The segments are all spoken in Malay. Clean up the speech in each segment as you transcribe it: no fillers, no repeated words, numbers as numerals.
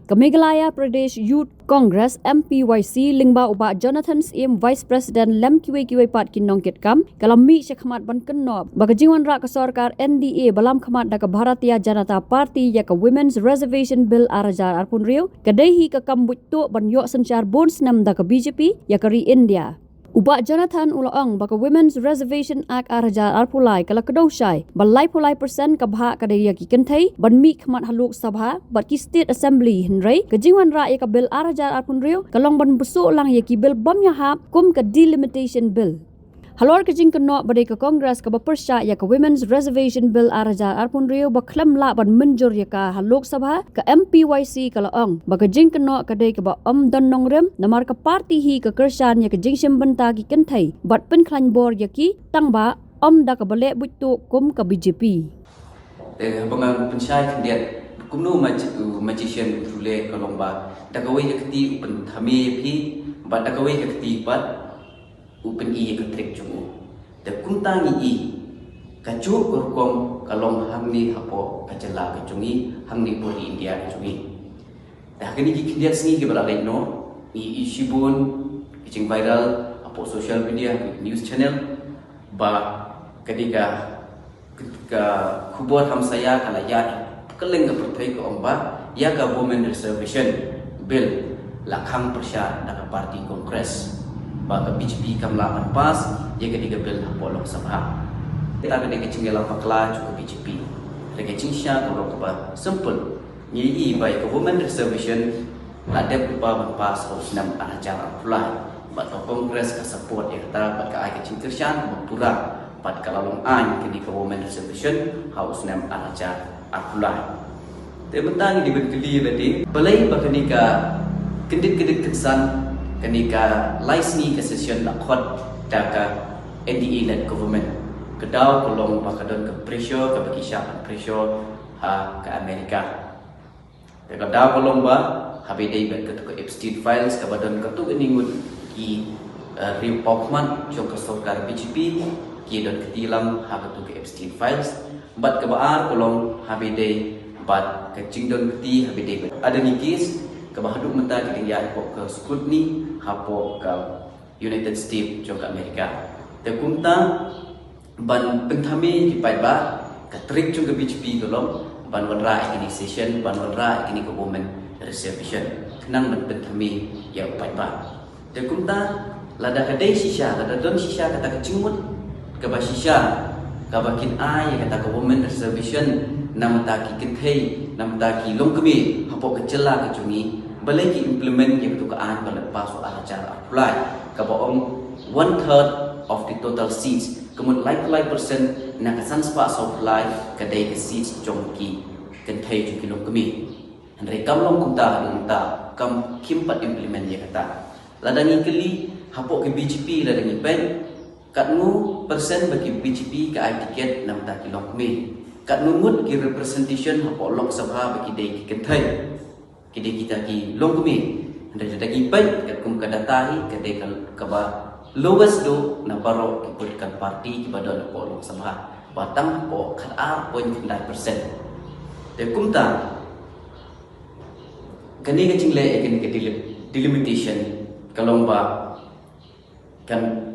Ke Meghalaya Pradesh Youth Congress MPYC lingba uba Jonathan Sim Vice President Lem Kiwe Pat Kinong Kitkam kalam mi Shekhamat ban kenno bagajingwan ra ke sarkar NDA balam khamat da ke Bharatiya Janata Party ya ke Women's Reservation Bill arajar arpun riu kadehi ke kambut tu ban yok sencar bon senam da ke BJP ya ke ri India. Uba Jonathan ulaang baka Women's Reservation Act arajar arpulai kala kedausai balai pulai persen kabha kadaya ki kentai ban mi khmat haluk sabha bat ki State Assembly henrai kejingwan ra ya ka bill arajar arpun riu kalong ban besuk lang ya ki bill bam ya hap kum ka delimitation bill. Halor kejing kenok badai ke Kongres ke bepersya ya ke Women's Reservation Bill arajar arpun riu baklam la ban menjur ya ka haluk sabha ke MPYC kalau ong bagajing kenok kadai ke ba don nong rem namar ke parti hi ke kersan ya ke jingsim benta ki kentai bat pen klan bor ya ki tang ba da ke balek butu kum ke BJP. Pengang pensyai kendiat kumno magician trule kalomba dagawai yakti pen thame phi ba dagawai yakti pat upen i ke trek jungu de kuntangi i kacu korkom kalong hamni hapo kacela kacungi hamni poli India kacungi dah kini kindiat singi ke balai no i isibun kicing viral apo social media news channel ba ketika kubur ham saya kala ya keleng ke pertai ke omba ya ka Women Reservation Bill lakhang persya da parti Kongres baka BJP kamla pas ya ketika bil polok sabha kita ketika cingela pakla juga BJP rega cingsya kalau ke simple ni by ke Women Reservation ada beberapa pas harus nam acara pula baka Kongres ka support ya kata baka ai ke cingkersyan pura pat kalalong an ketika Women Reservation harus nam acara pula tementang di berkeli tadi belai baka nika kedit-kedit kesan kenika laisni ke session lakhot daka NDA led government kedau kolong pakadon ke pressure ke bagi syarat pressure ha ke Amerika de kedau kolong ba habidai bet ke Epstein files ke badon ke tu ningut ki riu pokman jong ke sarkar BJP ki don ketilang ha ke Epstein files bat ke baar kolong habidai bat ke cingdon keti habidai ada ni kes kebahaduk menta ketinggian ke Scrutiny hapo ke United States juga Amerika. Tekumta ban penthami di paiba ke trik juga BJP tolong ban wanra organization ban wanra ini ke Women Reservation kenang ban penthami ya paiba. Tekumta lada kadai sisa lada don sisa kata kecimut ke ba sisa ke bakin ai kata ke Women Reservation nam ta ki kenthei nam ta ki longkemi hapo kecela kecungi balai ki implement yang betul kean berlepas soal acara apply kabaong 1/3 of the total seats kemudian like persen nak kesan spa supply kedai ke seats jongki kentai jongki long kemi andre kam long kunta dungta kam kimpat implement ya kata ladangi keli hapok ke BJP ladangi pen katnu persen bagi BJP ke tiket 6 kilo kemi katnu mut ki representation hapok lok sabha bagi dai ki kentai kini kita ki longkumi anda jadi kipai kum kadatahi kedai kaba lowest do na baro ikutkan parti kepada polong sama batang po kata 0.9% de kumta kini kecing le kini ke delimitation kalau ba kan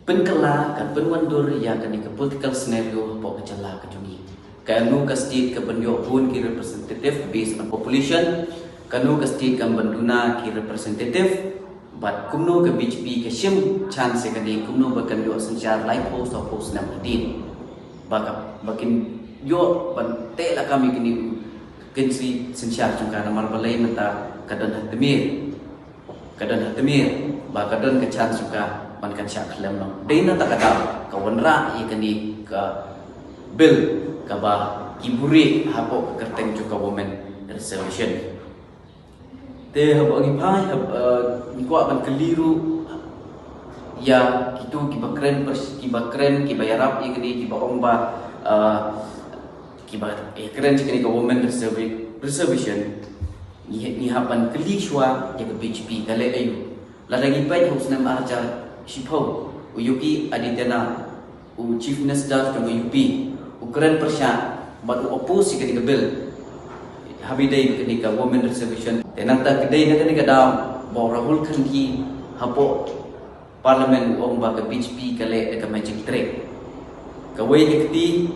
penkela kan penwandur ya kan ke political scenario po kecela kejungi kanu ka state ka banyo pun ki representative based on population kanu ke state kan banduna ki representative but kumno ke BJP ke sim chance ke di kumno bakan yo sencar light post of post nam din baka bakin yo ban te la kami kini kensi sencar juga namar balai mata kadon hatemir ba kadon ke chance juga ban kan syak lem no deina ta kata ka wanra ye kini ke bill ka ba kiburi hapo ke kerteng juga Women Reservation te habo ngi pai ni ko akan keliru ya kitu kibakren ki bayarap ikni ki baomba ki ba keren cikni ko Women Reservation ni hapan kelishwa ya ke BJP kale ayu ladangi pai husna marja shipho uyuki aditena u chief minister to UP ukren persya batu oppose ke bill habidai kenika women reservation tenang ta kedai na kenika daw bo Rahul Khanki hapo parlimen ong ba ke BHP kale ke magic trick kawai kekti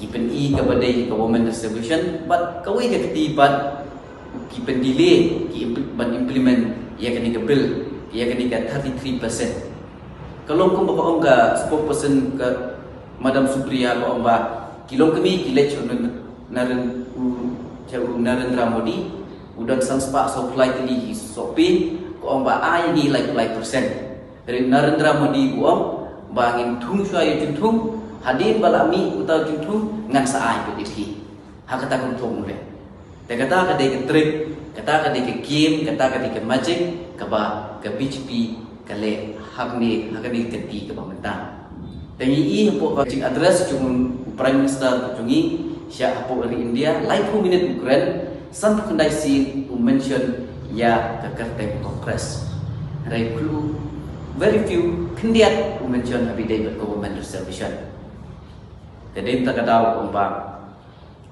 kipen ka badai ke women reservation but kawai kekti but kipen delay ki ban implement ya kenika bill ya kenika 33%. Kalau kau bapa ongga spokesperson ke Madam Supriya ko ongba kilong kami kilech Narendra Modi udan sanspa supply tili sopi ko ongba ai ni like percent dari Narendra Modi ko bangin thung shwai thung hadin balami utau thung ngan sa ai pe dithi hakata kun thong le te kata ka de trick kata ka de game kata ka de magic ka ba ka BHP kale hakni keti ke pemerintah. Dan ini hapo kacing address cung Prime Minister cungi sya hapo dari India live 2 minute Ukraine san kendai si mention ya ke kertai Congress. Rai clue very few kendiat mention habidai ber government reservation. Jadi tak ada umpa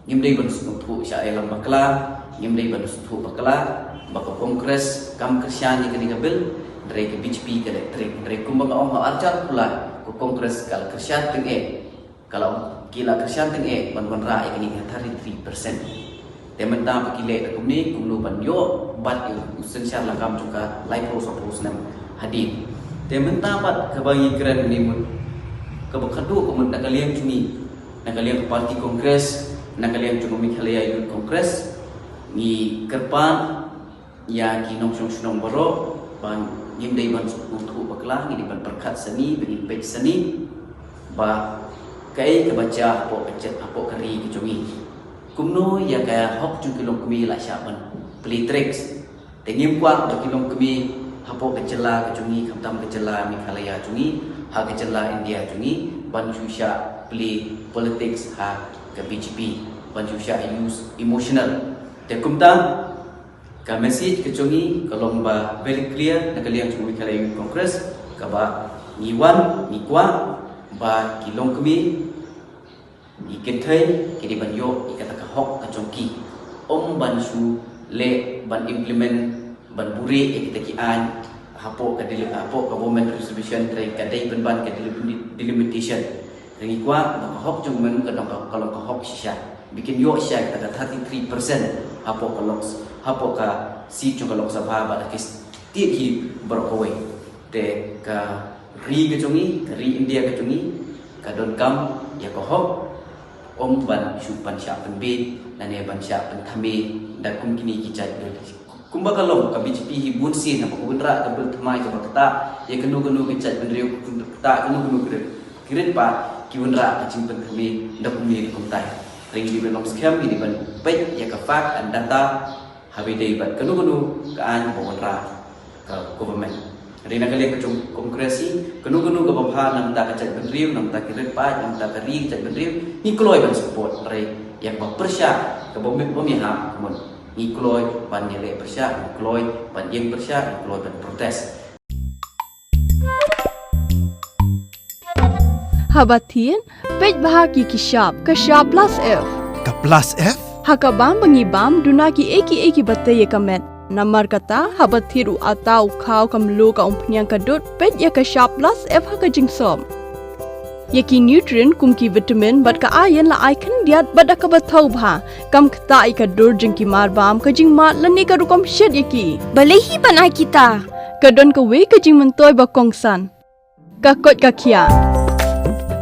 ngimdai bersutu sya elam bakla ngimdai bersutu bakla baka Congress kam kersyani kenika bill dari ke BHP ke elektrik dari kumbang orang ajar pula ke Kongres kalau kersian tengah kalau kila kersian tengah ban rai ini 33%. Temen ta pakile ke kumni kumnu ban yo bat essential lakam juga live proses nam hadir. Temen ta bat ke bagi keren ni mun ke bekadu kumun nakalian cumi nakalian ke parti Kongres nakalian cumi khalaya youth Kongres ni kerpan ya kinong song baro ban yang dari ban untuk baklah ini ban perkat seni bagi page seni ba kai ke baca apa kari ke cumi kumno ya kaya hok ju kilong kami la syaban play tricks tengim kuat ba kilong kami hapo ke cela ke cumi kamtam ke cela Meghalaya cumi ha ke cela India cumi ban susya play politics ha ke BHP ban susya use emotional te kumtam ka message ke chungi kalau ba very clear nakaliang chungi Meghalaya Youth Congress ka ba niwan nikwa ba kilong kami ikenthai kidi ban yo ikata ka hok ka chongki ban su le ban implement ban buri ikita ki an hapo ka government reservation trai ka dai ban ka delimitation ringi kwa ba hok chung men ka kalau ka hok shisha bikin yo shisha ka 33% hapo ka si chung Lok Sabha ba kis ti hi berkawai te ka ri ke chungi ri India ke chungi ka don kam ya ko hok ban su pan sya pen be nane ban sya pen thame da kum kini ki chai kumba kalong ka BHP hi bun si na ko bunra ka bul thamai ka bakta ya kenu ke chai ben riu ta kenu kirit pa ki bunra ka chim pen thame da kum ni kum tai ring di ben long scam ni ban pe ya ka fact and data habidai bat kenu ka an bunra ka government rina kali ke kongresi kenu ke bapha nam ta ka chai ben riu nam ta kirit pa nam ta ka ri chai ben riu ni kloi ban support re yang ba persya ka bom mi ha mun ni kloi ban ni le persya ni kloi ban yeng persya ni kloi ban protes Habatin pej bahagi kishap kashap plus F Ka plus F? hakabam bangibam dunaki eki batay kamet namar kata habathiru atau khaw kamlu ka umpnyang kadut pej ya kashap plus F hakajing som yaki nutrient kumki vitamin bat ka iron la icon diat bada ka bathau bha kam khta I ka dur jingki mar bam ka jing mat lani ka rukom shed yaki balehi banai kita kadon ka we ka jing mentoy ba kongsan ka kot ka khia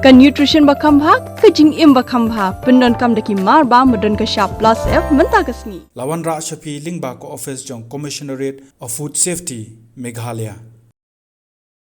ka nutrition ba khambha ka jing im ba khambha pendon kam daki mar ba modon ka sharp plus F menta kasni Lawan Ra Shafi Lingba ko office jong Commissionerate of Food Safety Meghalaya